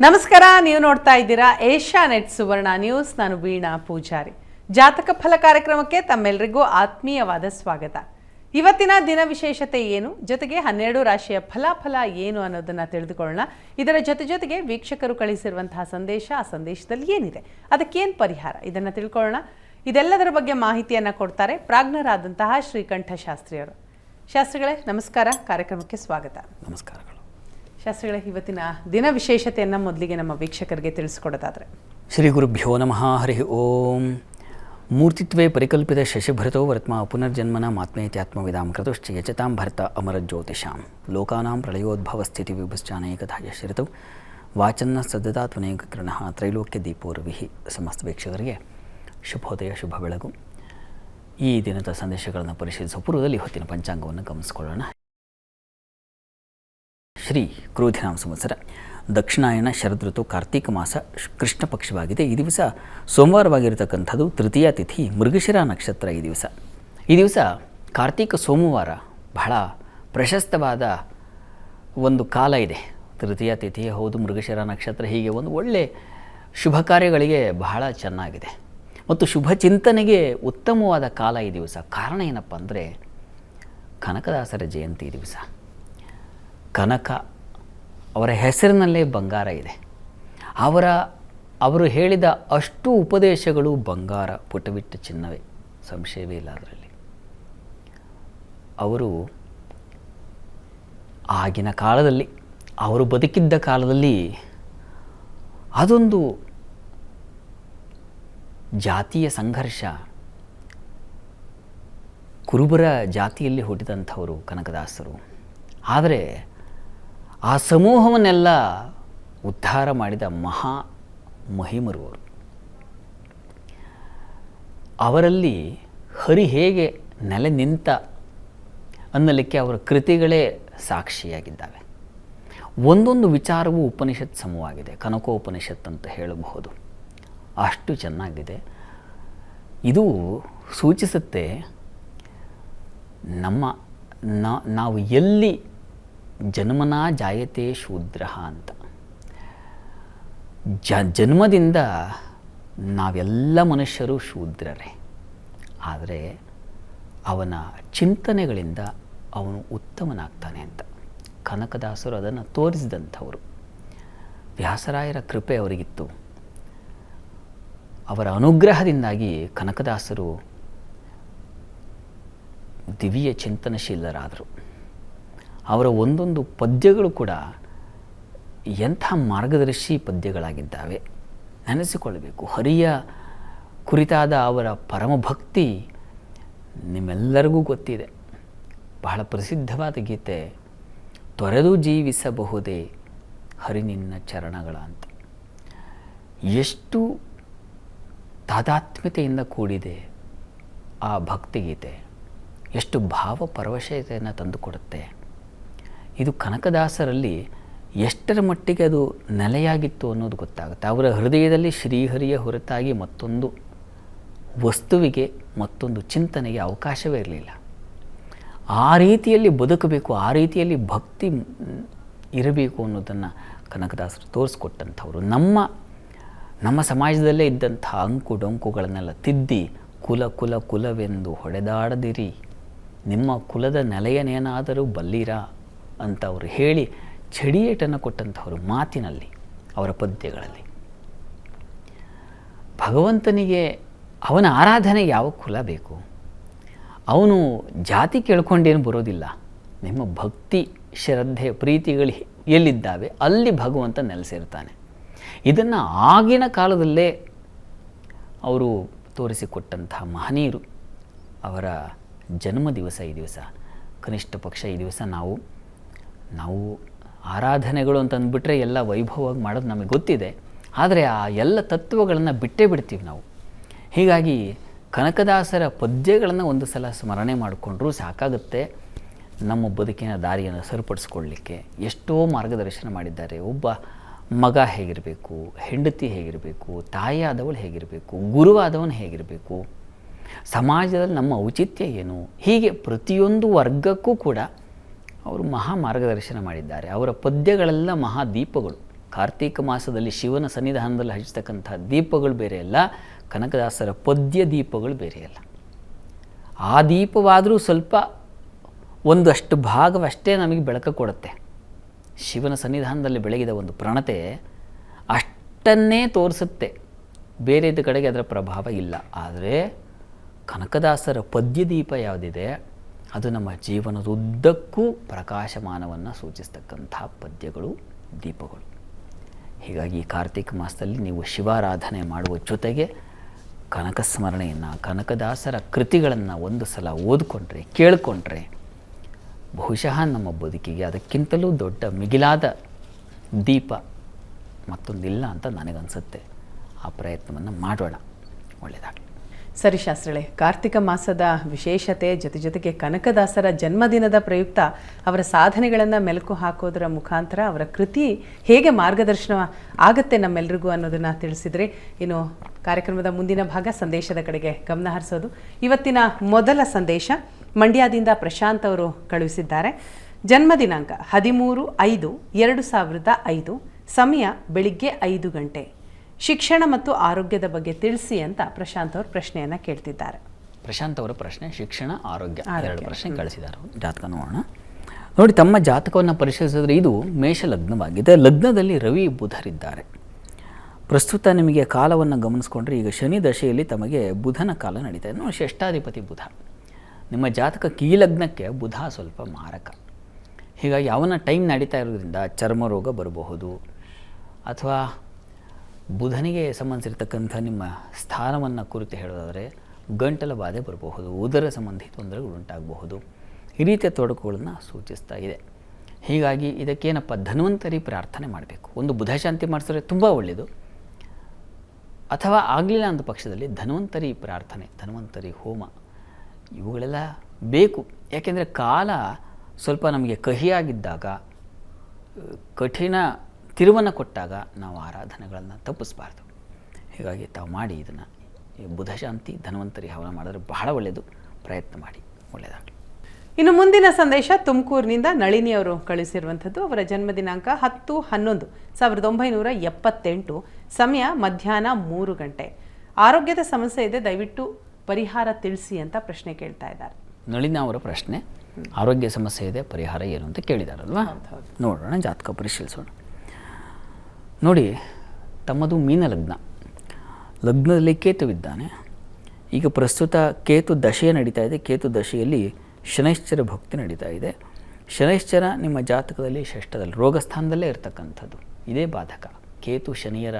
ನಮಸ್ಕಾರ, ನೀವು ನೋಡ್ತಾ ಇದ್ದೀರಾ ಏಷ್ಯಾನೆಟ್ ಸುವರ್ಣ ನ್ಯೂಸ್. ನಾನು ವೀಣಾ ಪೂಜಾರಿ. ಜಾತಕ ಫಲ ಕಾರ್ಯಕ್ರಮಕ್ಕೆ ತಮ್ಮೆಲ್ಲರಿಗೂ ಆತ್ಮೀಯವಾದ ಸ್ವಾಗತ. ಇವತ್ತಿನ ದಿನ ವಿಶೇಷತೆ ಏನು, ಜೊತೆಗೆ 12 ರಾಶಿಯ ಫಲಾಫಲ ಏನು ಅನ್ನೋದನ್ನು ತಿಳಿದುಕೊಳ್ಳೋಣ. ಇದರ ಜೊತೆಗೆ ವೀಕ್ಷಕರು ಕಳಿಸಿರುವಂತಹ ಸಂದೇಶ, ಆ ಸಂದೇಶದಲ್ಲಿ ಏನಿದೆ, ಅದಕ್ಕೇನು ಪರಿಹಾರ, ಇದನ್ನು ತಿಳ್ಕೊಳ್ಳೋಣ. ಇದೆಲ್ಲದರ ಬಗ್ಗೆ ಮಾಹಿತಿಯನ್ನು ಕೊಡ್ತಾರೆ ಪ್ರಾಜ್ಞರಾದಂತಹ ಶ್ರೀಕಂಠ ಶಾಸ್ತ್ರಿಯವರು. ಶಾಸ್ತ್ರಿಗಳೇ ನಮಸ್ಕಾರ, ಕಾರ್ಯಕ್ರಮಕ್ಕೆ ಸ್ವಾಗತ. ನಮಸ್ಕಾರಗಳು. ಶಾಸ್ತ್ರಿಗಳೇ, ಇವತ್ತಿನ ದಿನ ವಿಶೇಷತೆಯನ್ನು ಮೊದಲಿಗೆ ನಮ್ಮ ವೀಕ್ಷಕರಿಗೆ ತಿಳಿಸ್ಕೊಡೋದಾದರೆ. ಶ್ರೀ ಗುರುಭ್ಯೋ ನಮಃ. ಹರಿ ಓಂ. ಮೂರ್ತಿತ್ವೇ ಪರಿಕಲ್ಪಿತ ಶಶಿಭರತೋ ವರ್ತ್ಮ ಪುನರ್ಜನ್ಮನ ಮಾತ್ಮೇತ್ಯಾತ್ಮವಿದಾಂ ಕೃತುಶ್ಚ ಯಚತಾಂ ಭರತ ಅಮರಜ್ಯೋತಿಷಾಂ ಲೋಕಾನಾಂ ಪ್ರಳಯೋದ್ಭವ ಸ್ಥಿತಿ ವಿಭಶ್ಚಾನೇಕಧಾಯ ಶ್ರಿತೌ ವಾಚನ್ನ ಸದ್ದದಾತ್ಮನೇಕ ಕೃಣಃ ತ್ರೈಲೋಕ್ಯ ದೀಪೋರ್ವಿಹಿ. ಸಮಸ್ತ ವೀಕ್ಷಕರಿಗೆ ಶುಭೋದಯ, ಶುಭ ಬೆಳಗು. ಈ ದಿನದ ಸಂದೇಶಗಳನ್ನು ಪರಿಶೀಲಿಸುವ ಪೂರ್ವದಲ್ಲಿ ಹೊತ್ತಿನ ಪಂಚಾಂಗವನ್ನು ಗಮನಿಸಿಕೊಳ್ಳೋಣ. ಶ್ರೀ ಕ್ರೋಧಿನಾಮ ಸಂವತ್ಸರ, ದಕ್ಷಿಣಾಯನ ಶರದೃತು, ಕಾರ್ತೀಕ ಮಾಸ, ಕೃಷ್ಣ ಪಕ್ಷವಾಗಿದೆ. ಈ ದಿವಸ ಸೋಮವಾರವಾಗಿರತಕ್ಕಂಥದ್ದು, ತೃತೀಯ ತಿಥಿ, ಮೃಗಶಿರ ನಕ್ಷತ್ರ. ಈ ದಿವಸ ಕಾರ್ತೀಕ ಸೋಮವಾರ, ಬಹಳ ಪ್ರಶಸ್ತವಾದ ಒಂದು ಕಾಲ ಇದೆ. ತೃತೀಯ ತಿಥಿ ಹೌದು, ಮೃಗಶಿರ ನಕ್ಷತ್ರ, ಹೀಗೆ ಒಂದು ಒಳ್ಳೆ ಶುಭ ಕಾರ್ಯಗಳಿಗೆ ಬಹಳ ಚೆನ್ನಾಗಿದೆ ಮತ್ತು ಶುಭ ಚಿಂತನೆಗೆ ಉತ್ತಮವಾದ ಕಾಲ ಈ ದಿವಸ. ಕಾರಣ ಏನಪ್ಪ ಅಂದರೆ, ಕನಕದಾಸರ ಜಯಂತಿ ಈ ದಿವಸ. ಕನಕ ಅವರ ಹೆಸರಿನಲ್ಲೇ ಬಂಗಾರ ಇದೆ. ಅವರು ಹೇಳಿದ ಅಷ್ಟು ಉಪದೇಶಗಳು ಬಂಗಾರ, ಪುಟವಿಟ್ಟ ಚಿನ್ನವೇ, ಸಂಶಯವೇ ಇಲ್ಲ ಅದರಲ್ಲಿ. ಅವರು ಆಗಿನ ಕಾಲದಲ್ಲಿ, ಅವರು ಬದುಕಿದ್ದ ಕಾಲದಲ್ಲಿ ಅದೊಂದು ಜಾತಿಯ ಸಂಘರ್ಷ, ಕುರುಬರ ಜಾತಿಯಲ್ಲಿ ಹುಟ್ಟಿದಂಥವರು ಕನಕದಾಸರು. ಆದರೆ ಆ ಸಮೂಹವನ್ನೆಲ್ಲ ಉದ್ಧಾರ ಮಾಡಿದ ಮಹಾ ಮಹಿಮರು ಅವರು. ಅವರಲ್ಲಿ ಹರಿ ಹೇಗೆ ನೆಲೆ ನಿಂತ ಅನ್ನಲಿಕ್ಕೆ ಅವರ ಕೃತಿಗಳೇ ಸಾಕ್ಷಿಯಾಗಿದ್ದಾವೆ. ಒಂದೊಂದು ವಿಚಾರವೂ ಉಪನಿಷತ್ ಸಮವಾಗಿದೆ, ಕನಕೋಪನಿಷತ್ ಅಂತ ಹೇಳಬಹುದು, ಅಷ್ಟು ಚೆನ್ನಾಗಿದೆ. ಇದು ಸೂಚಿಸುತ್ತೆ ನಾವು ಎಲ್ಲಿ ಜನ್ಮನಾ ಜಾಯತೆ ಶೂದ್ರ ಅಂತ. ಜನ್ಮದಿಂದ ನಾವೆಲ್ಲ ಮನುಷ್ಯರು ಶೂದ್ರರೇ, ಆದರೆ ಅವನ ಚಿಂತನೆಗಳಿಂದ ಅವನು ಉತ್ತಮನಾಗ್ತಾನೆ ಅಂತ ಕನಕದಾಸರು ಅದನ್ನು ತೋರಿಸಿದಂಥವರು. ವ್ಯಾಸರಾಯರ ಕೃಪೆ ಅವರಿಗಿತ್ತು. ಅವರ ಅನುಗ್ರಹದಿಂದಾಗಿ ಕನಕದಾಸರು ದಿವ್ಯ ಚಿಂತನಶೀಲರಾದರು. ಅವರ ಒಂದೊಂದು ಪದ್ಯಗಳು ಕೂಡ ಎಂಥ ಮಾರ್ಗದರ್ಶಿ ಪದ್ಯಗಳಾಗಿದ್ದಾವೆ, ನೆನೆಸಿಕೊಳ್ಳಬೇಕು. ಹರಿಯ ಕುರಿತಾದ ಅವರ ಪರಮಭಕ್ತಿ ನಿಮ್ಮೆಲ್ಲರಿಗೂ ಗೊತ್ತಿದೆ. ಬಹಳ ಪ್ರಸಿದ್ಧವಾದ ಗೀತೆ, ತೊರೆದು ಜೀವಿಸಬಹುದೇ ಹರಿ ನಿನ್ನ ಚರಣಗಳ ಅಂತ. ಎಷ್ಟು ತಾದಾತ್ಮ್ಯತೆಯಿಂದ ಕೂಡಿದೆ ಆ ಭಕ್ತಿಗೀತೆ, ಎಷ್ಟು ಭಾವ ಪರವಶತೆಯನ್ನು ತಂದುಕೊಡುತ್ತೆ. ಇದು ಕನಕದಾಸರಲ್ಲಿ ಎಷ್ಟರ ಮಟ್ಟಿಗೆ ಅದು ನೆಲೆಯಾಗಿತ್ತು ಅನ್ನೋದು ಗೊತ್ತಾಗುತ್ತೆ. ಅವರ ಹೃದಯದಲ್ಲಿ ಶ್ರೀಹರಿಯ ಹೊರತಾಗಿ ಮತ್ತೊಂದು ವಸ್ತುವಿಗೆ, ಮತ್ತೊಂದು ಚಿಂತನೆಗೆ ಅವಕಾಶವೇ ಇರಲಿಲ್ಲ. ಆ ರೀತಿಯಲ್ಲಿ ಬದುಕಬೇಕು, ಆ ರೀತಿಯಲ್ಲಿ ಭಕ್ತಿ ಇರಬೇಕು ಅನ್ನೋದನ್ನು ಕನಕದಾಸರು ತೋರಿಸ್ಕೊಟ್ಟಂಥವ್ರು. ನಮ್ಮ ಸಮಾಜದಲ್ಲೇ ಇದ್ದಂಥ ಅಂಕು ಡೊಂಕುಗಳನ್ನೆಲ್ಲ ತಿದ್ದಿ, ಕುಲವೆಂದು ಹೊಡೆದಾಡದಿರಿ, ನಿಮ್ಮ ಕುಲದ ನೆಲೆಯನೇನಾದರೂ ಬಲ್ಲಿರಾ ಅಂತ ಅವರು ಹೇಳಿ ಚಡಿಯೇಟನ್ನು ಕೊಟ್ಟಂಥವರು ಮಾತಿನಲ್ಲಿ, ಅವರ ಪದ್ಯಗಳಲ್ಲಿ. ಭಗವಂತನಿಗೆ ಅವನ ಆರಾಧನೆಗೆ ಯಾವ ಕುಲ ಬೇಕು? ಅವನು ಜಾತಿ ಕೇಳ್ಕೊಂಡೇನು ಬರೋದಿಲ್ಲ. ನಿಮ್ಮ ಭಕ್ತಿ, ಶ್ರದ್ಧೆ, ಪ್ರೀತಿಗಳು ಎಲ್ಲಿದ್ದಾವೆ ಅಲ್ಲಿ ಭಗವಂತ ನೆಲೆಸಿರ್ತಾನೆ. ಇದನ್ನು ಆಗಿನ ಕಾಲದಲ್ಲೇ ಅವರು ತೋರಿಸಿಕೊಟ್ಟಂಥ ಮಹನೀಯರು. ಅವರ ಜನ್ಮ ದಿವಸ ಈ ದಿವಸ, ಕನಿಷ್ಠ ಪಕ್ಷ ಈ ದಿವಸ ನಾವು ಆರಾಧನೆಗಳು ಅಂತಂದುಬಿಟ್ರೆ ಎಲ್ಲ ವೈಭವವಾಗಿ ಮಾಡೋದು ನಮಗೆ ಗೊತ್ತಿದೆ. ಆದರೆ ಆ ಎಲ್ಲ ತತ್ವಗಳನ್ನು ಬಿಟ್ಟೇ ಬಿಡ್ತೀವಿ ನಾವು. ಹೀಗಾಗಿ ಕನಕದಾಸರ ಪದ್ಯಗಳನ್ನು ಒಂದು ಸಲ ಸ್ಮರಣೆ ಮಾಡಿಕೊಂಡ್ರೂ ಸಾಕಾಗುತ್ತೆ ನಮ್ಮ ಬದುಕಿನ ದಾರಿಯನ್ನು ಸರಿಪಡಿಸ್ಕೊಳ್ಳಿಕ್ಕೆ. ಎಷ್ಟೋ ಮಾರ್ಗದರ್ಶನ ಮಾಡಿದ್ದಾರೆ. ಒಬ್ಬ ಮಗ ಹೇಗಿರಬೇಕು, ಹೆಂಡತಿ ಹೇಗಿರಬೇಕು, ತಾಯಿಯಾದವಳು ಹೇಗಿರಬೇಕು, ಗುರುವಾದವನು ಹೇಗಿರಬೇಕು, ಸಮಾಜದಲ್ಲಿ ನಮ್ಮ ಔಚಿತ್ಯ ಏನು, ಹೀಗೆ ಪ್ರತಿಯೊಂದು ವರ್ಗಕ್ಕೂ ಕೂಡ ಅವರು ಮಹಾ ಮಾರ್ಗದರ್ಶನ ಮಾಡಿದ್ದಾರೆ. ಅವರ ಪದ್ಯಗಳೆಲ್ಲ ಮಹಾದೀಪಗಳು. ಕಾರ್ತೀಕ ಮಾಸದಲ್ಲಿ ಶಿವನ ಸನ್ನಿಧಾನದಲ್ಲಿ ಹಚ್ಚತಕ್ಕಂಥ ದೀಪಗಳು ಬೇರೆ ಅಲ್ಲ, ಕನಕದಾಸರ ಪದ್ಯ ದೀಪಗಳು ಬೇರೆ ಅಲ್ಲ. ಆ ದೀಪವಾದರೂ ಸ್ವಲ್ಪ ಒಂದಷ್ಟು ಭಾಗವಷ್ಟೇ ನಮಗೆ ಬೆಳಕು ಕೊಡುತ್ತೆ. ಶಿವನ ಸನ್ನಿಧಾನದಲ್ಲಿ ಬೆಳಗಿದ ಒಂದು ಪ್ರಣತೆ ಅಷ್ಟನ್ನೇ ತೋರಿಸುತ್ತೆ, ಬೇರೆದ ಕಡೆಗೆ ಅದರ ಪ್ರಭಾವ ಇಲ್ಲ. ಆದರೆ ಕನಕದಾಸರ ಪದ್ಯ ದೀಪ ಯಾವುದಿದೆ ಅದು ನಮ್ಮ ಜೀವನದುದ್ದಕ್ಕೂ ಪ್ರಕಾಶಮಾನವನ್ನು ಸೂಚಿಸ್ತಕ್ಕಂಥ ಪದ್ಯಗಳು, ದೀಪಗಳು. ಹೀಗಾಗಿ ಈ ಕಾರ್ತಿಕ ಮಾಸದಲ್ಲಿ ನೀವು ಶಿವಾರಾಧನೆ ಮಾಡುವ ಜೊತೆಗೆ ಕನಕ ಸ್ಮರಣೆಯನ್ನು, ಕನಕದಾಸರ ಕೃತಿಗಳನ್ನು ಒಂದು ಸಲ ಓದಿಕೊಂಡ್ರೆ, ಕೇಳಿಕೊಂಡ್ರೆ ಬಹುಶಃ ನಮ್ಮ ಬದುಕಿಗೆ ಅದಕ್ಕಿಂತಲೂ ದೊಡ್ಡ ಮಿಗಿಲಾದ ದೀಪ ಮತ್ತೊಂದಿಲ್ಲ ಅಂತ ನನಗನ್ಸುತ್ತೆ. ಆ ಪ್ರಯತ್ನವನ್ನು ಮಾಡೋಣ. ಒಳ್ಳೆಯದಾಗಲಿ. ಸರಿ ಶಾಸ್ತ್ರಿಗಳೇ, ಕಾರ್ತಿಕ ಮಾಸದ ವಿಶೇಷತೆ ಜೊತೆಗೆ ಕನಕದಾಸರ ಜನ್ಮದಿನದ ಪ್ರಯುಕ್ತ ಅವರ ಸಾಧನೆಗಳನ್ನು ಮೆಲುಕು ಹಾಕೋದರ ಮುಖಾಂತರ ಅವರ ಕೃತಿ ಹೇಗೆ ಮಾರ್ಗದರ್ಶನ ಆಗುತ್ತೆ ನಮ್ಮೆಲ್ರಿಗೂ ಅನ್ನೋದನ್ನು ತಿಳಿಸಿದರೆ, ಇನ್ನು ಕಾರ್ಯಕ್ರಮದ ಮುಂದಿನ ಭಾಗ ಸಂದೇಶದ ಕಡೆಗೆ ಗಮನ ಹರಿಸೋದು. ಇವತ್ತಿನ ಮೊದಲ ಸಂದೇಶ ಮಂಡ್ಯದಿಂದ ಪ್ರಶಾಂತ್ ಅವರು ಕಳುಹಿಸಿದ್ದಾರೆ. ಜನ್ಮ ದಿನಾಂಕ 13/5/2005, ಸಮಯ ಬೆಳಿಗ್ಗೆ 5 ಗಂಟೆ. ಶಿಕ್ಷಣ ಮತ್ತು ಆರೋಗ್ಯದ ಬಗ್ಗೆ ತಿಳಿಸಿ ಅಂತ ಪ್ರಶಾಂತ್ ಅವರು ಪ್ರಶ್ನೆಯನ್ನು ಕೇಳ್ತಿದ್ದಾರೆ. ಪ್ರಶಾಂತ್ ಅವರ ಪ್ರಶ್ನೆ ಶಿಕ್ಷಣ, ಆರೋಗ್ಯ ಎರಡು ಪ್ರಶ್ನೆ ಕಳಿಸಿದ್ದಾರೆ. ಜಾತಕ ನೋಡೋಣ. ನೋಡಿ, ತಮ್ಮ ಜಾತಕವನ್ನು ಪರಿಶೀಲಿಸಿದ್ರೆ ಇದು ಮೇಷ ಲಗ್ನವಾಗಿದೆ. ಲಗ್ನದಲ್ಲಿ ರವಿ ಬುಧರಿದ್ದಾರೆ. ಪ್ರಸ್ತುತ ನಿಮಗೆ ಕಾಲವನ್ನು ಗಮನಿಸ್ಕೊಂಡ್ರೆ ಈಗ ಶನಿ ದಶೆಯಲ್ಲಿ ತಮಗೆ ಬುಧನ ಕಾಲ ನಡೀತಾ ಇದೆ. ನೋಡಿ, ಷಷ್ಠಾಧಿಪತಿ ಬುಧ. ನಿಮ್ಮ ಜಾತಕಕ್ಕೆ ಈ ಲಗ್ನಕ್ಕೆ ಬುಧ ಸ್ವಲ್ಪ ಮಾರಕ. ಹೀಗಾಗಿ ಅವನ ಟೈಮ್ ನಡೀತಾ ಇರೋದ್ರಿಂದ ಚರ್ಮ ರೋಗ ಬರಬಹುದು, ಅಥವಾ ಬುಧನಿಗೆ ಸಂಬಂಧಿಸಿರ್ತಕ್ಕಂಥ ನಿಮ್ಮ ಸ್ಥಾನವನ್ನು ಕುರಿತು ಹೇಳೋದಾದರೆ ಗಂಟಲ ಬಾಧೆ ಬರಬಹುದು, ಉದರ ಸಂಬಂಧಿ ತೊಂದರೆಗಳು ಉಂಟಾಗಬಹುದು. ಈ ರೀತಿಯ ತೊಡಕುಗಳನ್ನು ಸೂಚಿಸ್ತಾ ಇದೆ. ಹೀಗಾಗಿ ಇದಕ್ಕೇನಪ್ಪ, ಧನ್ವಂತರಿ ಪ್ರಾರ್ಥನೆ ಮಾಡಬೇಕು. ಒಂದು ಬುಧ ಶಾಂತಿ ಮಾಡಿಸಿದ್ರೆ ತುಂಬ ಒಳ್ಳೆಯದು. ಅಥವಾ ಆಗಲಿಲ್ಲ ಅಂದ ಪಕ್ಷದಲ್ಲಿ ಧನ್ವಂತರಿ ಪ್ರಾರ್ಥನೆ, ಧನ್ವಂತರಿ ಹೋಮ ಇವುಗಳೆಲ್ಲ ಬೇಕು. ಯಾಕೆಂದರೆ ಕಾಲ ಸ್ವಲ್ಪ ನಮಗೆ ಕಹಿಯಾಗಿದ್ದಾಗ, ಕಠಿಣ ತಿರುವನ್ನು ಕೊಟ್ಟಾಗ ನಾವು ಆರಾಧನೆಗಳನ್ನು ತಪ್ಪಿಸಬಾರ್ದು. ಹೀಗಾಗಿ ತಾವು ಮಾಡಿ ಇದನ್ನು ಬುಧ ಶಾಂತಿ ಧನ್ವಂತರಿ ಹವನ ಮಾಡಿದ್ರೆ ಬಹಳ ಒಳ್ಳೆಯದು. ಪ್ರಯತ್ನ ಮಾಡಿ. ಒಳ್ಳೆಯದಾಗಲಿ. ಇನ್ನು ಮುಂದಿನ ಸಂದೇಶ ತುಮಕೂರಿನಿಂದ ನಳಿನಿ ಅವರು ಕಳಿಸಿರುವಂಥದ್ದು. ಅವರ ಜನ್ಮ ದಿನಾಂಕ 10/11/1978, ಸಮಯ ಮಧ್ಯಾಹ್ನ 3 ಗಂಟೆ. ಆರೋಗ್ಯದ ಸಮಸ್ಯೆ ಇದೆ, ದಯವಿಟ್ಟು ಪರಿಹಾರ ತಿಳಿಸಿ ಅಂತ ಪ್ರಶ್ನೆ ಕೇಳ್ತಾ ಇದ್ದಾರೆ. ನಳಿನಿ ಅವರ ಪ್ರಶ್ನೆ ಆರೋಗ್ಯ ಸಮಸ್ಯೆ ಇದೆ, ಪರಿಹಾರ ಏನು ಅಂತ ಕೇಳಿದಾರಲ್ವಾ? ನೋಡೋಣ, ಜಾತಕ ಪರಿಶೀಲಿಸೋಣ. ನೋಡಿ, ತಮ್ಮದು ಮೀನ ಲಗ್ನ. ಲಗ್ನದಲ್ಲಿ ಕೇತುವಿದ್ದಾನೆ. ಈಗ ಪ್ರಸ್ತುತ ಕೇತು ದಶೆ ನಡೀತಾ ಇದೆ. ಕೇತು ದಶೆಯಲ್ಲಿ ಶನೈಶ್ಚರ ಭಕ್ತಿ ನಡೀತಾ ಇದೆ. ಶನೈಶ್ಚರ ನಿಮ್ಮ ಜಾತಕದಲ್ಲಿ ಷಷ್ಠದಲ್ಲಿ ರೋಗಸ್ಥಾನದಲ್ಲೇ ಇರತಕ್ಕಂಥದ್ದು. ಇದೇ ಬಾಧಕ. ಕೇತು ಶನಿಯರ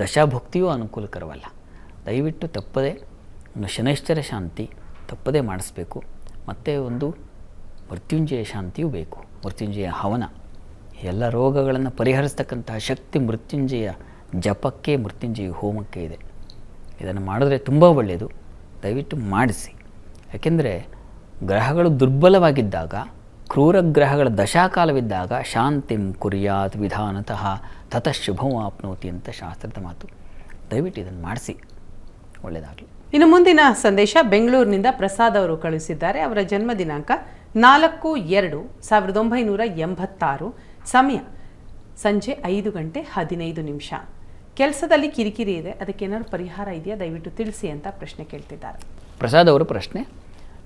ದಶಾಭಕ್ತಿಯೂ ಅನುಕೂಲಕರವಲ್ಲ. ದಯವಿಟ್ಟು ತಪ್ಪದೆ ಒಂದು ಶನೈಶ್ಚರ ಶಾಂತಿ ತಪ್ಪದೇ ಮಾಡಿಸ್ಬೇಕು. ಮತ್ತು ಒಂದು ಮೃತ್ಯುಂಜಯ ಶಾಂತಿಯೂ ಬೇಕು. ಮೃತ್ಯುಂಜಯ ಹವನ ಎಲ್ಲ ರೋಗಗಳನ್ನು ಪರಿಹರಿಸ್ತಕ್ಕಂತಹ ಶಕ್ತಿ ಮೃತ್ಯುಂಜಯ ಜಪಕ್ಕೆ, ಮೃತ್ಯುಂಜಯ ಹೋಮಕ್ಕೆ ಇದೆ. ಇದನ್ನು ಮಾಡಿದ್ರೆ ತುಂಬ ಒಳ್ಳೆಯದು. ದಯವಿಟ್ಟು ಮಾಡಿಸಿ. ಯಾಕೆಂದರೆ ಗ್ರಹಗಳು ದುರ್ಬಲವಾಗಿದ್ದಾಗ, ಕ್ರೂರ ಗ್ರಹಗಳ ದಶಾಕಾಲವಿದ್ದಾಗ ಶಾಂತಿಂ ಕುರ್ಯಾತ್ ವಿಧಾನತಃ ತತಃ ಶುಭಂ ಆಪ್ನೋತಿ ಅಂತ ಶಾಸ್ತ್ರದ ಮಾತು. ದಯವಿಟ್ಟು ಇದನ್ನು ಮಾಡಿಸಿ. ಒಳ್ಳೆಯದಾಗಲಿ. ಇನ್ನು ಮುಂದಿನ ಸಂದೇಶ ಬೆಂಗಳೂರಿನಿಂದ ಪ್ರಸಾದ್ ಅವರು ಕಳುಹಿಸಿದ್ದಾರೆ. ಅವರ ಜನ್ಮ ದಿನಾಂಕ 4/2/1986, ಸಮಯ ಸಂಜೆ 5 ಗಂಟೆ 15 ನಿಮಿಷ. ಕೆಲಸದಲ್ಲಿ ಕಿರಿಕಿರಿ ಇದೆ, ಅದಕ್ಕೇನಾದ್ರು ಪರಿಹಾರ ಇದೆಯಾ, ದಯವಿಟ್ಟು ತಿಳಿಸಿ ಅಂತ ಪ್ರಶ್ನೆ ಕೇಳ್ತಿದ್ದಾರೆ. ಪ್ರಸಾದ್ ಅವರ ಪ್ರಶ್ನೆ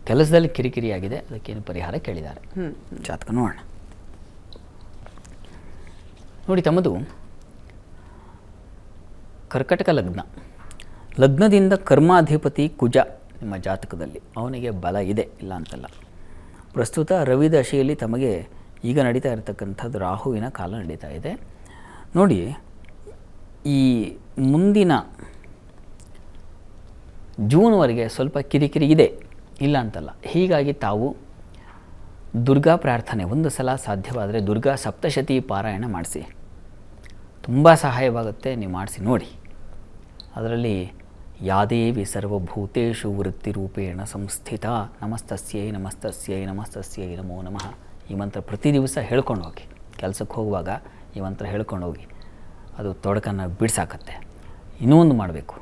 ಕೆಲಸದಲ್ಲಿ ಕಿರಿಕಿರಿ ಆಗಿದೆ, ಅದಕ್ಕೇನು ಪರಿಹಾರ ಕೇಳಿದ್ದಾರೆ. ಜಾತಕ ನೋಡೋಣ. ನೋಡಿ, ತಮ್ಮದು ಕರ್ಕಟಕ ಲಗ್ನ. ಲಗ್ನದಿಂದ ಕರ್ಮಾಧಿಪತಿ ಕುಜ ನಿಮ್ಮ ಜಾತಕದಲ್ಲಿ, ಅವನಿಗೆ ಬಲ ಇದೆ, ಇಲ್ಲ ಅಂತಲ್ಲ. ಪ್ರಸ್ತುತ ರವಿ ದಶೆಯಲ್ಲಿ ತಮಗೆ ಈಗ ನಡೀತಾ ಇರತಕ್ಕಂಥದ್ದು ರಾಹುವಿನ ಕಾಲ ನಡೀತಾ ಇದೆ. ನೋಡಿ, ಈ ಮುಂದಿನ ಜೂನ್ವರೆಗೆ ಸ್ವಲ್ಪ ಕಿರಿಕಿರಿ ಇದೆ, ಇಲ್ಲ ಅಂತಲ್ಲ. ಹೀಗಾಗಿ ತಾವು ದುರ್ಗಾ ಪ್ರಾರ್ಥನೆ ಒಂದು ಸಲ ಸಾಧ್ಯವಾದರೆ ದುರ್ಗಾ ಸಪ್ತಶತಿ ಪಾರಾಯಣ ಮಾಡಿಸಿ, ತುಂಬ ಸಹಾಯವಾಗುತ್ತೆ. ನೀವು ಮಾಡಿಸಿ ನೋಡಿ. ಅದರಲ್ಲಿ ಯಾದೇವಿ ಸರ್ವಭೂತೇಷು ವೃತ್ತಿರೂಪೇಣ ಸಂಸ್ಥಿತ ನಮಸ್ತಸ್ಯೈ ನಮಸ್ತಸ್ಯೈ ನಮಸ್ತಸ್ಯೈ ನಮೋ ನಮಃ. ಈ ಮಂತ್ರ ಪ್ರತಿ ದಿವಸ ಹೇಳ್ಕೊಂಡು ಹೋಗಿ. ಕೆಲಸಕ್ಕೆ ಹೋಗುವಾಗ ಈ ಮಂತ್ರ ಹೇಳ್ಕೊಂಡು ಹೋಗಿ, ಅದು ತೊಡಕನ್ನು ಬಿಡಿಸಾಕತ್ತೆ. ಇನ್ನೂ ಒಂದು ಮಾಡಬೇಕು.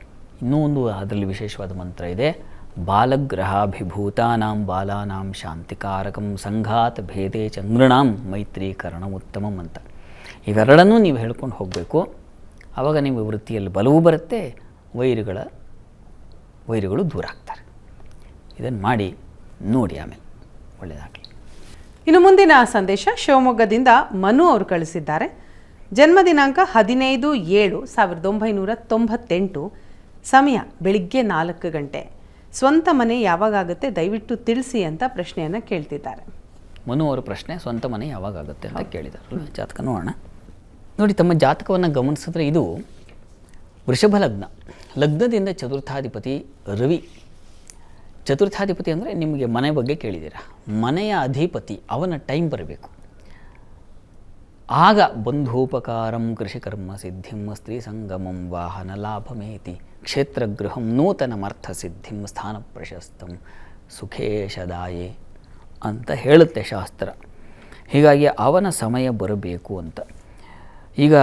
ಇನ್ನೂ ಒಂದು ಅದರಲ್ಲಿ ವಿಶೇಷವಾದ ಮಂತ್ರ ಇದೆ. ಬಾಲಗ್ರಹಾಭಿಭೂತಾನಾಂ ಬಾಲಾನಾಂ ಶಾಂತಿಕಾರಕಂ ಸಂಘಾತ್ ಭೇದೇ ಚಂದ್ರನಾಂ ಮೈತ್ರೀಕರಣ ಉತ್ತಮಂ ಅಂತ. ಇವೆರಡನ್ನೂ ನೀವು ಹೇಳ್ಕೊಂಡು ಹೋಗಬೇಕು. ಆವಾಗ ನಿಮ್ಮ ವೃತ್ತಿಯಲ್ಲಿ ಬಲವೂ ಬರುತ್ತೆ, ವೈರಿಗಳು ದೂರ ಆಗ್ತಾರೆ. ಇದನ್ನು ಮಾಡಿ ನೋಡಿ, ಆಮೇಲೆ ಒಳ್ಳೆಯದಾಗಲಿ. ಇನ್ನು ಮುಂದಿನ ಸಂದೇಶ ಶಿವಮೊಗ್ಗದಿಂದ ಮನು ಅವರು ಕಳಿಸಿದ್ದಾರೆ. ಜನ್ಮ ದಿನಾಂಕ 15/7/1998, ಸಮಯ ಬೆಳಿಗ್ಗೆ 4 ಗಂಟೆ. ಸ್ವಂತ ಮನೆ ಯಾವಾಗುತ್ತೆ ದಯವಿಟ್ಟು ತಿಳಿಸಿ ಅಂತ ಪ್ರಶ್ನೆಯನ್ನು ಕೇಳ್ತಿದ್ದಾರೆ. ಮನು ಅವರ ಪ್ರಶ್ನೆ ಸ್ವಂತ ಮನೆ ಯಾವಾಗುತ್ತೆ ಅಂತ ಕೇಳಿದಾರಲ್ಲ. ಜಾತಕ ನೋಡೋಣ. ನೋಡಿ, ತಮ್ಮ ಜಾತಕವನ್ನು ಗಮನಿಸಿದ್ರೆ ಇದು ವೃಷಭ ಲಗ್ನ. ಲಗ್ನದಿಂದ ಚತುರ್ಥಾಧಿಪತಿ ರವಿ. ಚತುರ್ಥಾಧಿಪತಿ ಅಂದರೆ ನಿಮಗೆ ಮನೆ ಬಗ್ಗೆ ಕೇಳಿದ್ದೀರಾ. ಮನೆಯ ಅಧಿಪತಿ ಅವನ ಟೈಮ್ ಬರಬೇಕು. ಆಗ ಬಂಧೂಪಕಾರಂ ಕೃಷಿಕರ್ಮ ಸಿದ್ಧಿಂ ಸ್ತ್ರೀ ಸಂಗಮಂ ವಾಹನ ಲಾಭಮೇತಿ ಕ್ಷೇತ್ರಗೃಹಂ ನೂತನಮರ್ಥ ಸಿದ್ಧಿಂ ಸ್ಥಾನ ಪ್ರಶಸ್ತಂ ಸುಖೇಶದಾಯೇ ಅಂತ ಹೇಳುತ್ತೆ ಶಾಸ್ತ್ರ. ಹೀಗಾಗಿ ಅವನ ಸಮಯ ಬರಬೇಕು ಅಂತ. ಈಗ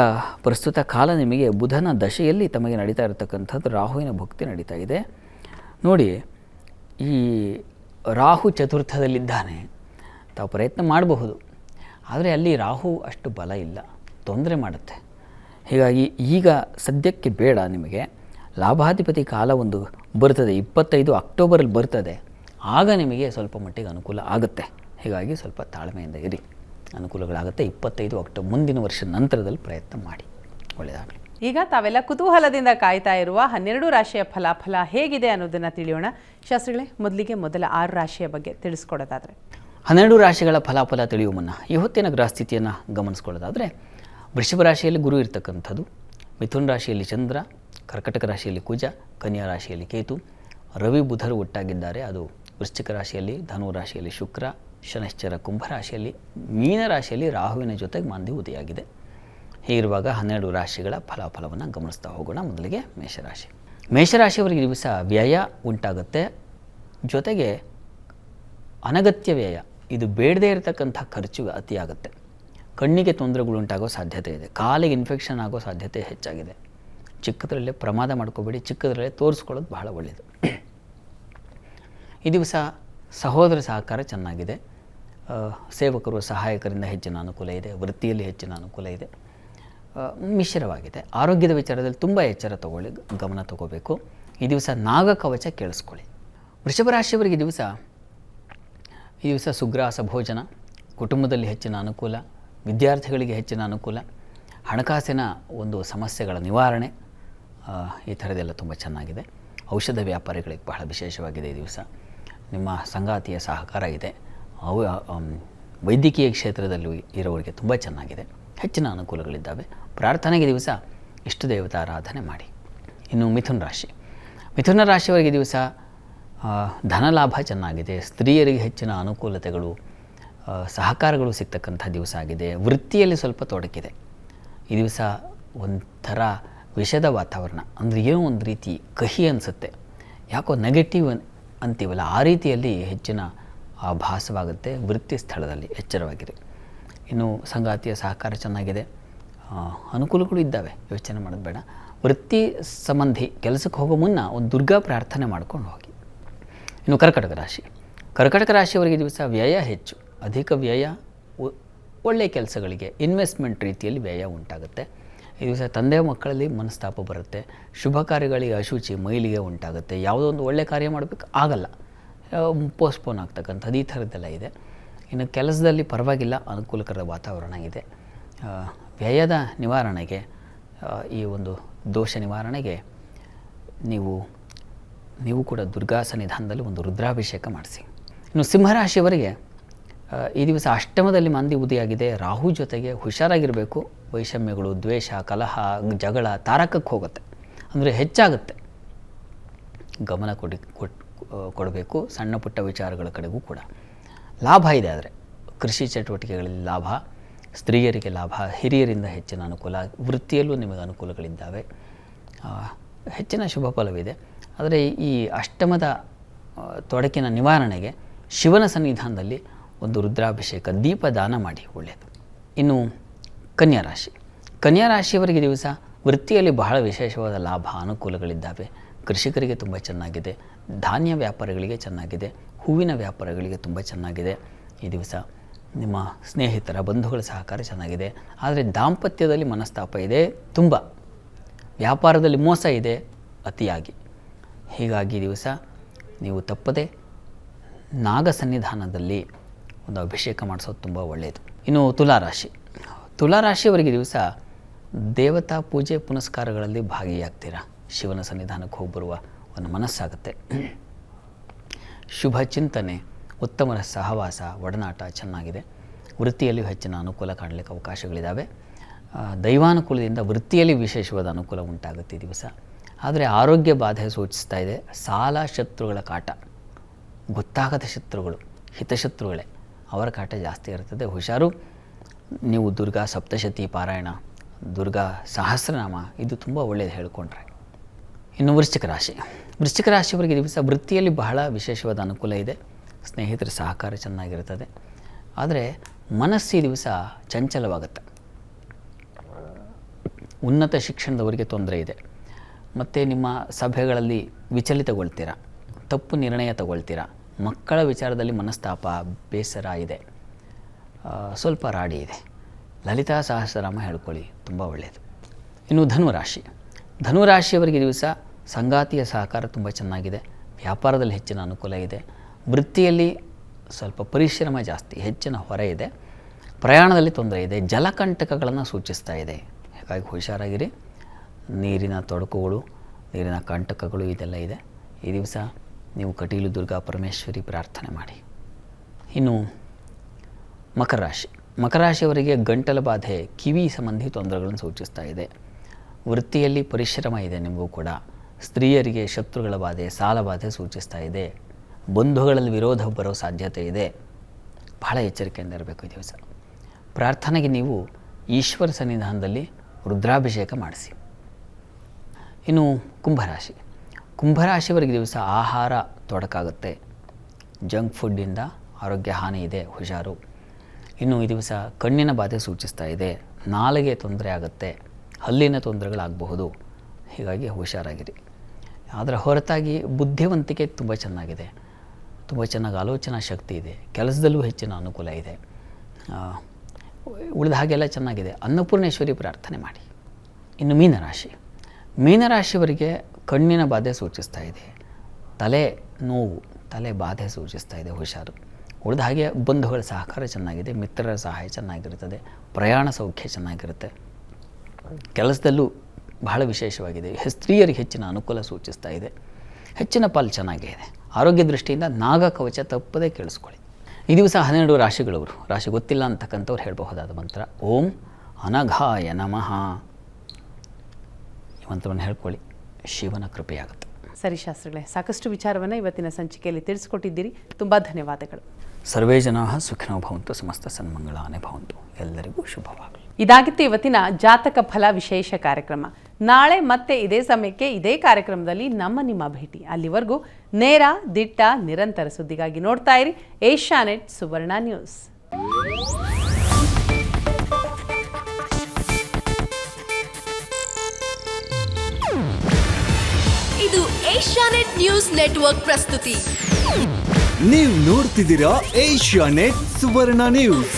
ಪ್ರಸ್ತುತ ಕಾಲ ನಿಮಗೆ ಬುಧನ ದಶೆಯಲ್ಲಿ ತಮಗೆ ನಡೀತಾ ಇರತಕ್ಕಂಥದ್ದು ರಾಹುವಿನ ಭಕ್ತಿ ನಡೀತಾ ಇದೆ. ನೋಡಿ, ಈ ರಾಹು ಚತುರ್ಥದಲ್ಲಿದ್ದಾನೆ. ತಾವು ಪ್ರಯತ್ನ ಮಾಡಬಹುದು, ಆದರೆ ಅಲ್ಲಿ ರಾಹು ಅಷ್ಟು ಬಲ ಇಲ್ಲ, ತೊಂದರೆ ಮಾಡುತ್ತೆ. ಹೀಗಾಗಿ ಈಗ ಸದ್ಯಕ್ಕೆ ಬೇಡ. ನಿಮಗೆ ಲಾಭಾಧಿಪತಿ ಕಾಲ ಒಂದು ಬರ್ತದೆ, 25 ಅಕ್ಟೋಬರಲ್ಲಿ ಬರ್ತದೆ. ಆಗ ನಿಮಗೆ ಸ್ವಲ್ಪ ಮಟ್ಟಿಗೆ ಅನುಕೂಲ ಆಗುತ್ತೆ. ಹೀಗಾಗಿ ಸ್ವಲ್ಪ ತಾಳ್ಮೆಯಿಂದ ಇರಿ, ಅನುಕೂಲಗಳಾಗುತ್ತೆ. 25 ಅಕ್ಟೋಬರ್ ಮುಂದಿನ ವರ್ಷದ ನಂತರದಲ್ಲಿ ಪ್ರಯತ್ನ ಮಾಡಿ, ಒಳ್ಳೆಯದಾಗಲಿ. ಈಗ ತಾವೆಲ್ಲ ಕುತೂಹಲದಿಂದ ಕಾಯ್ತಾ ಇರುವ 12 ರಾಶಿಯ ಫಲಾಫಲ ಹೇಗಿದೆ ಅನ್ನೋದನ್ನು ತಿಳಿಯೋಣ. ಶಾಸ್ತ್ರಿಗಳೇ, ಮೊದಲಿಗೆ ಮೊದಲ 6 ರಾಶಿಯ ಬಗ್ಗೆ ತಿಳಿಸ್ಕೊಡೋದಾದರೆ. 12 ರಾಶಿಗಳ ಫಲಾಫಲ ತಿಳಿಯುವ ಮುನ್ನ ಇವತ್ತಿನ ಗ್ರಹಸ್ಥಿತಿಯನ್ನು ಗಮನಿಸ್ಕೊಳ್ಳೋದಾದರೆ, ವೃಷಭ ರಾಶಿಯಲ್ಲಿ ಗುರು ಇರ್ತಕ್ಕಂಥದ್ದು, ಮಿಥುನ ರಾಶಿಯಲ್ಲಿ ಚಂದ್ರ, ಕರ್ಕಟಕ ರಾಶಿಯಲ್ಲಿ ಕುಜ, ಕನ್ಯಾ ರಾಶಿಯಲ್ಲಿ ಕೇತು, ರವಿ ಬುಧರು ಒಟ್ಟಾಗಿದ್ದಾರೆ. ಅದು ವೃಶ್ಚಿಕ ರಾಶಿಯಲ್ಲಿ, ಧನು ರಾಶಿಯಲ್ಲಿ ಶುಕ್ರ, ಶನೈಶ್ಚರ ಕುಂಭ ರಾಶಿಯಲ್ಲಿ, ಮೀನ ರಾಶಿಯಲ್ಲಿ ರಾಹುವಿನ ಜೊತೆಗೆ ಮಾಂದಿ ಉದಯಾಗಿದೆ. ಹೀಗಿರುವಾಗ 12 ರಾಶಿಗಳ ಫಲಾಫಲವನ್ನು ಗಮನಿಸ್ತಾ ಹೋಗೋಣ. ಮೊದಲಿಗೆ ಮೇಷರಾಶಿ. ಮೇಷರಾಶಿಯವರಿಗೆ ದಿವಸ ವ್ಯಯ ಉಂಟಾಗುತ್ತೆ, ಜೊತೆಗೆ ಅನಗತ್ಯ ವ್ಯಯ. ಇದು ಬೇಡದೇ ಇರತಕ್ಕಂಥ ಖರ್ಚು ಅತಿಯಾಗುತ್ತೆ. ಕಣ್ಣಿಗೆ ತೊಂದರೆಗಳುಂಟಾಗೋ ಸಾಧ್ಯತೆ ಇದೆ. ಕಾಲಿಗೆ ಇನ್ಫೆಕ್ಷನ್ ಆಗೋ ಸಾಧ್ಯತೆ ಹೆಚ್ಚಾಗಿದೆ. ಚಿಕ್ಕದ್ರಲ್ಲೇ ಪ್ರಮಾದ ಮಾಡ್ಕೋಬೇಡಿ, ಚಿಕ್ಕದ್ರಲ್ಲೇ ತೋರಿಸ್ಕೊಳ್ಳೋದು ಬಹಳ ಒಳ್ಳೆಯದು. ಈ ದಿವಸ ಸಹೋದರ ಸಹಕಾರ ಚೆನ್ನಾಗಿದೆ. ಸೇವಕರು ಸಹಾಯಕರಿಂದ ಹೆಚ್ಚಿನ ಅನುಕೂಲ ಇದೆ. ವೃತ್ತಿಯಲ್ಲಿ ಹೆಚ್ಚಿನ ಅನುಕೂಲ ಇದೆ. ಮಿಶ್ರವಾಗಿದೆ. ಆರೋಗ್ಯದ ವಿಚಾರದಲ್ಲಿ ತುಂಬ ಎಚ್ಚರ ತಗೊಳ್ಳಿ, ಗಮನ ತಗೋಬೇಕು. ಈ ದಿವಸ ನಾಗಕವಚ ಕೇಳಿಸ್ಕೊಳ್ಳಿ. ವೃಷಭ ರಾಶಿಯವರಿಗೆ ಈ ದಿವಸ ಸುಗ್ರಾಸ ಭೋಜನ, ಕುಟುಂಬದಲ್ಲಿ ಹೆಚ್ಚಿನ ಅನುಕೂಲ, ವಿದ್ಯಾರ್ಥಿಗಳಿಗೆ ಹೆಚ್ಚಿನ ಅನುಕೂಲ, ಹಣಕಾಸಿನ ಒಂದು ಸಮಸ್ಯೆಗಳ ನಿವಾರಣೆ, ಈ ಥರದ್ದೆಲ್ಲ ತುಂಬ ಚೆನ್ನಾಗಿದೆ. ಔಷಧ ವ್ಯಾಪಾರಿಗಳಿಗೆ ಬಹಳ ವಿಶೇಷವಾಗಿದೆ ಈ ದಿವಸ. ನಿಮ್ಮ ಸಂಗಾತಿಯ ಸಹಕಾರ ಇದೆ. ವೈದ್ಯಕೀಯ ಕ್ಷೇತ್ರದಲ್ಲಿ ಇರೋರಿಗೆ ತುಂಬ ಚೆನ್ನಾಗಿದೆ. ಹೆಚ್ಚಿನ ಅನುಕೂಲಗಳಿದ್ದಾವೆ. ಪ್ರಾರ್ಥನೆಗೆ ದಿವಸ ಇಷ್ಟು ದೇವತಾರಾಧನೆ ಮಾಡಿ. ಇನ್ನು ಮಿಥುನ ರಾಶಿ. ಮಿಥುನ ರಾಶಿಯವರಿಗೆ ದಿವಸ ಧನಲಾಭ ಚೆನ್ನಾಗಿದೆ. ಸ್ತ್ರೀಯರಿಗೆ ಹೆಚ್ಚಿನ ಅನುಕೂಲತೆಗಳು, ಸಹಕಾರಗಳು ಸಿಗ್ತಕ್ಕಂಥ ದಿವಸ ಆಗಿದೆ. ವೃತ್ತಿಯಲ್ಲಿ ಸ್ವಲ್ಪ ತೊಡಕಿದೆ. ಈ ದಿವಸ ಒಂಥರ ವಿಷದ ವಾತಾವರಣ, ಅಂದರೆ ಏನೋ ಒಂದು ರೀತಿ ಕಹಿ ಅನಿಸುತ್ತೆ, ಯಾಕೋ ನೆಗೆಟಿವ್ ಅಂತೀವಲ್ಲ, ಆ ರೀತಿಯಲ್ಲಿ ಹೆಚ್ಚಿನ ಭಾಸವಾಗುತ್ತೆ. ವೃತ್ತಿ ಸ್ಥಳದಲ್ಲಿ ಎಚ್ಚರವಾಗಿರಿ. ಇನ್ನು ಸಂಗಾತಿಯ ಸಹಕಾರ ಚೆನ್ನಾಗಿದೆ. ಅನುಕೂಲಗಳು ಇದ್ದಾವೆ, ಯೋಚನೆ ಮಾಡೋದು ಬೇಡ. ವೃತ್ತಿ ಸಂಬಂಧಿ ಕೆಲಸಕ್ಕೆ ಹೋಗೋ ಮುನ್ನ ಒಂದು ದುರ್ಗಾ ಪ್ರಾರ್ಥನೆ ಮಾಡ್ಕೊಂಡು ಹೋಗಿ. ಇನ್ನು ಕರ್ಕಟಕ ರಾಶಿ. ಕರ್ಕಟಕ ರಾಶಿಯವರಿಗೆ ದಿವಸ ವ್ಯಯ ಹೆಚ್ಚು, ಅಧಿಕ ವ್ಯಯ. ಒಳ್ಳೆಯ ಕೆಲಸಗಳಿಗೆ ಇನ್ವೆಸ್ಟ್ಮೆಂಟ್ ರೀತಿಯಲ್ಲಿ ವ್ಯಯ ಉಂಟಾಗುತ್ತೆ. ಈ ದಿವಸ ತಂದೆ ಮಕ್ಕಳಲ್ಲಿ ಮನಸ್ತಾಪ ಬರುತ್ತೆ. ಶುಭ ಕಾರ್ಯಗಳಿಗೆ ಅಶುಚಿ, ಮೈಲಿಗೆ ಉಂಟಾಗುತ್ತೆ. ಯಾವುದೋ ಒಂದು ಒಳ್ಳೆಯ ಕಾರ್ಯ ಮಾಡಬೇಕು, ಆಗಲ್ಲ, ಪೋಸ್ಟ್ಪೋನ್ ಆಗ್ತಕ್ಕಂಥದ್ದು, ಈ ಥರದ್ದೆಲ್ಲ ಇದೆ. ಇನ್ನು ಕೆಲಸದಲ್ಲಿ ಪರವಾಗಿಲ್ಲ, ಅನುಕೂಲಕರ ವಾತಾವರಣ ಇದೆ. ವ್ಯಯದ ನಿವಾರಣೆಗೆ, ಈ ಒಂದು ದೋಷ ನಿವಾರಣೆಗೆ ನೀವು ಕೂಡ ದುರ್ಗಾ ಸನ್ನಿಧಾನದಲ್ಲಿ ಒಂದು ರುದ್ರಾಭಿಷೇಕ ಮಾಡಿಸಿ. ಇನ್ನು ಸಿಂಹರಾಶಿಯವರಿಗೆ ಈ ದಿವಸ ಅಷ್ಟಮದಲ್ಲಿ ಮಾಂದಿ ಉದಯಾಗಿದೆ. ರಾಹು ಜೊತೆಗೆ ಹುಷಾರಾಗಿರಬೇಕು. ವೈಷಮ್ಯಗಳು, ದ್ವೇಷ, ಕಲಹ, ಜಗಳ ತಾರಕಕ್ಕೆ ಹೋಗುತ್ತೆ, ಅಂದರೆ ಹೆಚ್ಚಾಗುತ್ತೆ. ಗಮನ ಕೊಡಬೇಕು. ಸಣ್ಣ ಪುಟ್ಟ ವಿಚಾರಗಳ ಕಡೆಗೂ ಕೂಡ ಲಾಭ ಇದೆ. ಆದರೆ ಕೃಷಿ ಚಟುವಟಿಕೆಗಳಲ್ಲಿ ಲಾಭ, ಸ್ತ್ರೀಯರಿಗೆ ಲಾಭ, ಹಿರಿಯರಿಂದ ಹೆಚ್ಚಿನ ಅನುಕೂಲ, ವೃತ್ತಿಯಲ್ಲೂ ನಿಮಗೆ ಅನುಕೂಲಗಳಿದ್ದಾವೆ. ಹೆಚ್ಚಿನ ಶುಭ ಫಲವಿದೆ. ಆದರೆ ಈ ಅಷ್ಟಮದ ತೊಡಕಿನ ನಿವಾರಣೆಗೆ ಶಿವನ ಸನ್ನಿಧಾನದಲ್ಲಿ ಒಂದು ರುದ್ರಾಭಿಷೇಕ, ದೀಪದಾನ ಮಾಡಿ, ಒಳ್ಳೆಯದು. ಇನ್ನು ಕನ್ಯಾ ರಾಶಿ. ಕನ್ಯಾ ರಾಶಿಯವರಿಗೆ ದಿವಸ ವೃತ್ತಿಯಲ್ಲಿ ಬಹಳ ವಿಶೇಷವಾದ ಲಾಭ, ಅನುಕೂಲಗಳಿದ್ದಾವೆ. ಕೃಷಿಕರಿಗೆ ತುಂಬ ಚೆನ್ನಾಗಿದೆ. ಧಾನ್ಯ ವ್ಯಾಪಾರಿಗಳಿಗೆ ಚೆನ್ನಾಗಿದೆ. ಹೂವಿನ ವ್ಯಾಪಾರಿಗಳಿಗೆ ತುಂಬ ಚೆನ್ನಾಗಿದೆ. ಈ ದಿವಸ ನಿಮ್ಮ ಸ್ನೇಹಿತರ ಬಂಧುಗಳ ಸಹಕಾರ ಚೆನ್ನಾಗಿದೆ. ಆದರೆ ದಾಂಪತ್ಯದಲ್ಲಿ ಮನಸ್ತಾಪ ಇದೆ, ತುಂಬ ವ್ಯಾಪಾರದಲ್ಲಿ ಮೋಸ ಇದೆ ಅತಿಯಾಗಿ. ಹೀಗಾಗಿ ದಿವಸ ನೀವು ತಪ್ಪದೆ ನಾಗ ಸನ್ನಿಧಾನದಲ್ಲಿ ಒಂದು ಅಭಿಷೇಕ ಮಾಡಿಸೋದು ತುಂಬ ಒಳ್ಳೆಯದು. ಇನ್ನು ತುಲಾರಾಶಿಯವರಿಗೆ ದಿವಸ ದೇವತಾ ಪೂಜೆ ಪುನಸ್ಕಾರಗಳಲ್ಲಿ ಭಾಗಿಯಾಗ್ತೀರಾ. ಶಿವನ ಸನ್ನಿಧಾನಕ್ಕೆ ಹೋಗಿ ಬರುವ ಒಂದು ಮನಸ್ಸಾಗುತ್ತೆ. ಶುಭ ಚಿಂತನೆ, ಉತ್ತಮರ ಸಹವಾಸ, ಒಡನಾಟ ಚೆನ್ನಾಗಿದೆ. ವೃತ್ತಿಯಲ್ಲಿ ಹೆಚ್ಚಿನ ಅನುಕೂಲ ಕಾಣಲಿಕ್ಕೆ ಅವಕಾಶಗಳಿದ್ದಾವೆ. ದೈವಾನುಕೂಲದಿಂದ ವೃತ್ತಿಯಲ್ಲಿ ವಿಶೇಷವಾದ ಅನುಕೂಲ ಉಂಟಾಗುತ್ತೆ ಈ ದಿವಸ. ಆದರೆ ಆರೋಗ್ಯ ಬಾಧೆ ಸೂಚಿಸ್ತಾ ಇದೆ. ಸಾಲ ಶತ್ರುಗಳ ಕಾಟ, ಗೊತ್ತಾಗದ ಶತ್ರುಗಳು, ಹಿತಶತ್ರುಗಳೇ, ಅವರ ಕಾಟ ಜಾಸ್ತಿ ಇರ್ತದೆ. ಹುಷಾರು. ನೀವು ದುರ್ಗಾ ಸಪ್ತಶತಿ ಪಾರಾಯಣ, ದುರ್ಗಾ ಸಹಸ್ರನಾಮ, ಇದು ತುಂಬ ಒಳ್ಳೆಯದು ಹೇಳಿಕೊಂಡ್ರೆ. ಇನ್ನು ವೃಶ್ಚಿಕ ರಾಶಿಯವರಿಗೆ ದಿವಸ ವೃತ್ತಿಯಲ್ಲಿ ಬಹಳ ವಿಶೇಷವಾದ ಅನುಕೂಲ ಇದೆ. ಸ್ನೇಹಿತರ ಸಹಕಾರ ಚೆನ್ನಾಗಿರ್ತದೆ. ಆದರೆ ಮನಸ್ಸು ಈ ದಿವಸ ಚಂಚಲವಾಗುತ್ತೆ. ಉನ್ನತ ಶಿಕ್ಷಣದವರಿಗೆ ತೊಂದರೆ ಇದೆ. ಮತ್ತು ನಿಮ್ಮ ಸಭೆಗಳಲ್ಲಿ ವಿಚಲಿತಗೊಳ್ತೀರಾ, ತಪ್ಪು ನಿರ್ಣಯ ತಗೊಳ್ತೀರಾ. ಮಕ್ಕಳ ವಿಚಾರದಲ್ಲಿ ಮನಸ್ತಾಪ, ಬೇಸರ ಇದೆ, ಸ್ವಲ್ಪ ರಾಡಿ ಇದೆ. ಲಲಿತಾ ಸಹಸ್ರನಾಮ ಹೇಳ್ಕೊಳ್ಳಿ, ತುಂಬ ಒಳ್ಳೆಯದು. ಇನ್ನು ಧನುರಾಶಿಯವರಿಗೆ ದಿವಸ ಸಂಗಾತಿಯ ಸಹಕಾರ ತುಂಬ ಚೆನ್ನಾಗಿದೆ. ವ್ಯಾಪಾರದಲ್ಲಿ ಹೆಚ್ಚಿನ ಅನುಕೂಲ ಇದೆ. ವೃತ್ತಿಯಲ್ಲಿ ಸ್ವಲ್ಪ ಪರಿಶ್ರಮ ಜಾಸ್ತಿ, ಹೆಚ್ಚಿನ ಹೊರೆ ಇದೆ. ಪ್ರಯಾಣದಲ್ಲಿ ತೊಂದರೆ ಇದೆ. ಜಲಕಂಟಕಗಳನ್ನು ಸೂಚಿಸ್ತಾ ಇದೆ. ಹಾಗಾಗಿ ಹುಷಾರಾಗಿರಿ. ನೀರಿನ ತೊಡಕುಗಳು, ನೀರಿನ ಕಂಟಕಗಳು ಇದೆಲ್ಲ ಇದೆ. ಈ ದಿವಸ ನೀವು ಕಟೀಲು ದುರ್ಗಾ ಪರಮೇಶ್ವರಿ ಪ್ರಾರ್ಥನೆ ಮಾಡಿ. ಇನ್ನು ಮಕರ ರಾಶಿಯವರಿಗೆ ಗಂಟಲ ಬಾಧೆ, ಕಿವಿ ಸಂಬಂಧಿ ತೊಂದರೆಗಳನ್ನು ಸೂಚಿಸ್ತಾ ಇದೆ. ವೃತ್ತಿಯಲ್ಲಿ ಪರಿಶ್ರಮ ಇದೆ ನಿಮಗೂ ಕೂಡ. ಸ್ತ್ರೀಯರಿಗೆ ಶತ್ರುಗಳ ಬಾಧೆ, ಸಾಲ ಬಾಧೆ ಸೂಚಿಸ್ತಾ ಇದೆ. ಬಂಧುಗಳಲ್ಲಿ ವಿರೋಧ ಬರೋ ಸಾಧ್ಯತೆ ಇದೆ. ಬಹಳ ಎಚ್ಚರಿಕೆಯಿಂದ ಇರಬೇಕು ಈ ದಿವಸ. ಪ್ರಾರ್ಥನೆಗೆ ನೀವು ಈಶ್ವರ ಸನ್ನಿಧಾನದಲ್ಲಿ ರುದ್ರಾಭಿಷೇಕ ಮಾಡಿಸಿ. ಇನ್ನು ಕುಂಭರಾಶಿಯವರಿಗೆ ದಿವಸ ಆಹಾರ ತೊಡಕಾಗುತ್ತೆ. ಜಂಕ್ ಫುಡ್ಡಿಂದ ಆರೋಗ್ಯ ಹಾನಿ ಇದೆ, ಹುಷಾರು. ಇನ್ನು ಈ ದಿವಸ ಕಣ್ಣಿನ ಬಾಧೆ ಸೂಚಿಸ್ತಾ ಇದೆ. ನಾಲಿಗೆ ತೊಂದರೆ ಆಗುತ್ತೆ, ಹಲ್ಲಿನ ತೊಂದರೆಗಳಾಗಬಹುದು. ಹೀಗಾಗಿ ಹುಷಾರಾಗಿರಿ. ಅದರ ಹೊರತಾಗಿ ಬುದ್ಧಿವಂತಿಕೆ ತುಂಬ ಚೆನ್ನಾಗಿದೆ. ತುಂಬ ಚೆನ್ನಾಗಿ ಆಲೋಚನಾ ಶಕ್ತಿ ಇದೆ. ಕೆಲಸದಲ್ಲೂ ಹೆಚ್ಚಿನ ಅನುಕೂಲ ಇದೆ. ಉಳಿದ ಹಾಗೆಲ್ಲ ಚೆನ್ನಾಗಿದೆ. ಅನ್ನಪೂರ್ಣೇಶ್ವರಿ ಪ್ರಾರ್ಥನೆ ಮಾಡಿ. ಇನ್ನು ಮೀನರಾಶಿಯವರಿಗೆ ಕಣ್ಣಿನ ಬಾಧೆ ಸೂಚಿಸ್ತಾ ಇದೆ. ತಲೆ ನೋವು, ತಲೆ ಬಾಧೆ ಸೂಚಿಸ್ತಾ ಇದೆ, ಹುಷಾರು. ಉಳಿದ ಹಾಗೆ ಬಂಧುಗಳ ಸಹಕಾರ ಚೆನ್ನಾಗಿದೆ. ಮಿತ್ರರ ಸಹಾಯ ಚೆನ್ನಾಗಿರುತ್ತದೆ. ಪ್ರಯಾಣ ಸೌಖ್ಯ ಚೆನ್ನಾಗಿರುತ್ತೆ. ಕೆಲಸದಲ್ಲೂ ಬಹಳ ವಿಶೇಷವಾಗಿದೆ. ಸ್ತ್ರೀಯರಿಗೆ ಹೆಚ್ಚಿನ ಅನುಕೂಲ ಸೂಚಿಸ್ತಾ ಇದೆ. ಹೆಚ್ಚಿನ ಪಾಲು ಚೆನ್ನಾಗೇ ಇದೆ. ಆರೋಗ್ಯ ದೃಷ್ಟಿಯಿಂದ ನಾಗ ಕವಚ ತಪ್ಪದೇ ಕೇಳಿಸ್ಕೊಳ್ಳಿ. ಈ ದಿವಸ 12 ರಾಶಿಗಳವರು, ರಾಶಿ ಗೊತ್ತಿಲ್ಲ ಅಂತಕ್ಕಂಥವ್ರು ಹೇಳಬಹುದಾದ ಮಂತ್ರ ಓಂ ಅನಘಾಯ ನಮಃ. ಈ ಮಂತ್ರವನ್ನು ಹೇಳ್ಕೊಳ್ಳಿ, ಶಿವನ ಕೃಪೆಯಾಗುತ್ತೆ. ಸರಿ ಶಾಸ್ತ್ರಿಗಳೇ, ಸಾಕಷ್ಟು ವಿಚಾರವನ್ನು ಇವತ್ತಿನ ಸಂಚಿಕೆಯಲ್ಲಿ ತಿಳಿಸ್ಕೊಟ್ಟಿದ್ದೀರಿ. ತುಂಬ ಧನ್ಯವಾದಗಳು. ಸರ್ವೇ ಜನಾಃ ಸುಖಿನೋ ಭವಂತು, ಸಮಸ್ತ ಸನ್ಮಂಗಳಾನೇ ಭವಂತು. ಎಲ್ಲರಿಗೂ ಶುಭವಾಗಲಿ. ಇದಾಗಿತ್ತು ಇವತ್ತಿನ ಜಾತಕ ಫಲ ವಿಶೇಷ ಕಾರ್ಯಕ್ರಮ. ನಾಳೆ ಮತ್ತೆ ಇದೇ ಸಮಯಕ್ಕೆ ಇದೇ ಕಾರ್ಯಕ್ರಮದಲ್ಲಿ ನಿಮ್ಮ ಭೇಟಿ. ಅಲ್ಲಿವರೆಗೂ ನೇರ, ದಿಟ್ಟ, ನಿರಂತರ ಸುದ್ದಿಗಾಗಿ ನೋಡ್ತಾ ಇರಿ ಏಷ್ಯಾನೆಟ್ ಸುವರ್ಣ ನ್ಯೂಸ್. ಇದು ಏಷ್ಯಾನೆಟ್ ನ್ಯೂಸ್ ನೆಟ್ವರ್ಕ್ ಪ್ರಸ್ತುತಿ. ನೀವು ನೋಡ್ತಿದ್ದೀರಾ ಏಷ್ಯಾನೆಟ್ ಸುವರ್ಣ ನ್ಯೂಸ್.